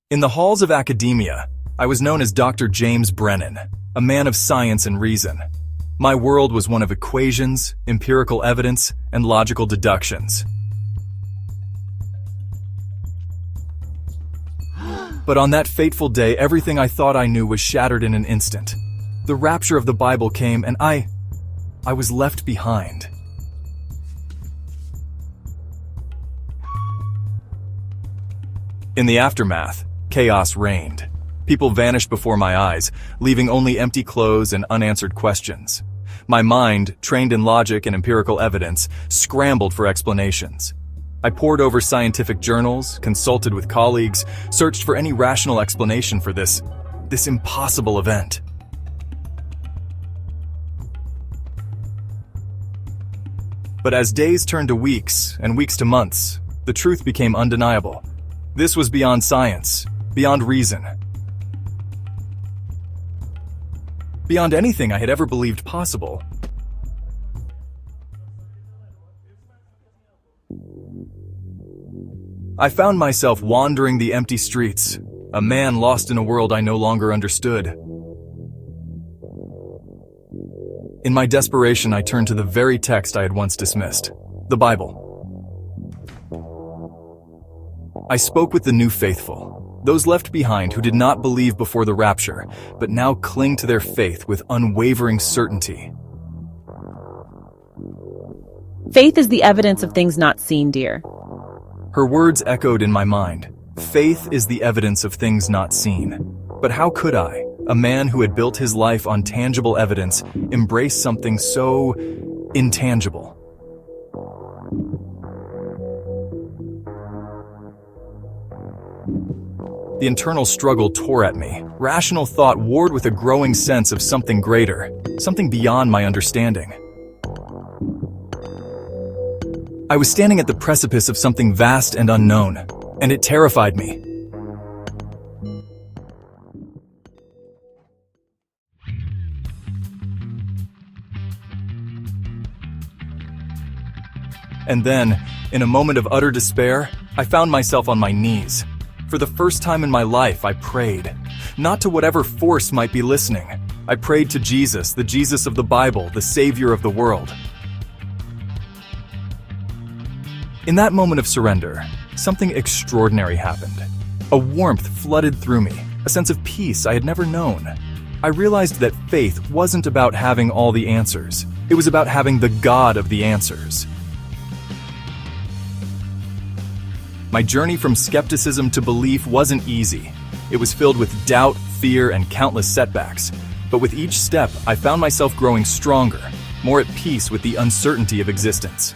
In the halls of academia, I was known as Dr. James Brennan, a man of science and reason. My world was one of equations, empirical evidence, and logical deductions. But on that fateful day, everything I thought I knew was shattered in an instant. The rapture of the Bible came, and I was left behind. In the aftermath, chaos reigned. People vanished before my eyes, leaving only empty clothes and unanswered questions. My mind, trained in logic and empirical evidence, scrambled for explanations. I pored over scientific journals, consulted with colleagues, searched for any rational explanation for this impossible event. But as days turned to weeks and weeks to months, the truth became undeniable. This was beyond science, beyond reason, beyond anything I had ever believed possible. I found myself wandering the empty streets, a man lost in a world I no longer understood. In my desperation, I turned to the very text I had once dismissed, the Bible. I spoke with the new faithful, those left behind who did not believe before the rapture, but now cling to their faith with unwavering certainty. Faith is the evidence of things not seen, dear. Her words echoed in my mind. Faith is the evidence of things not seen. But how could I, a man who had built his life on tangible evidence, embrace something so intangible? The internal struggle tore at me. Rational thought warred with a growing sense of something greater, something beyond my understanding. I was standing at the precipice of something vast and unknown, and it terrified me. And then, in a moment of utter despair, I found myself on my knees. For the first time in my life, I prayed. Not to whatever force might be listening. I prayed to Jesus, the Jesus of the Bible, the Savior of the world. In that moment of surrender, something extraordinary happened. A warmth flooded through me, a sense of peace I had never known. I realized that faith wasn't about having all the answers. It was about having the God of the answers. My journey from skepticism to belief wasn't easy. It was filled with doubt, fear, and countless setbacks. But with each step, I found myself growing stronger, more at peace with the uncertainty of existence.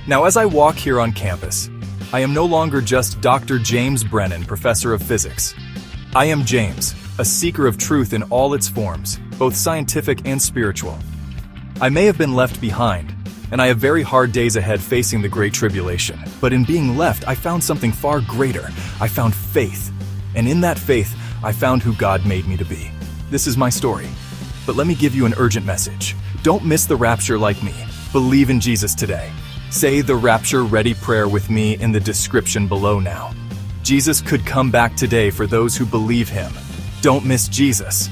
Now, as I walk here on campus, I am no longer just Dr. James Brennan, Professor of Physics. I am James, a seeker of truth in all its forms, both scientific and spiritual. I may have been left behind, and I have very hard days ahead facing the Great Tribulation. But in being left, I found something far greater. I found faith. And in that faith, I found who God made me to be. This is my story. But let me give you an urgent message. Don't miss the rapture like me. Believe in Jesus today. Say the Rapture Ready prayer with me in the description below now. Jesus could come back today for those who believe him. Don't miss Jesus.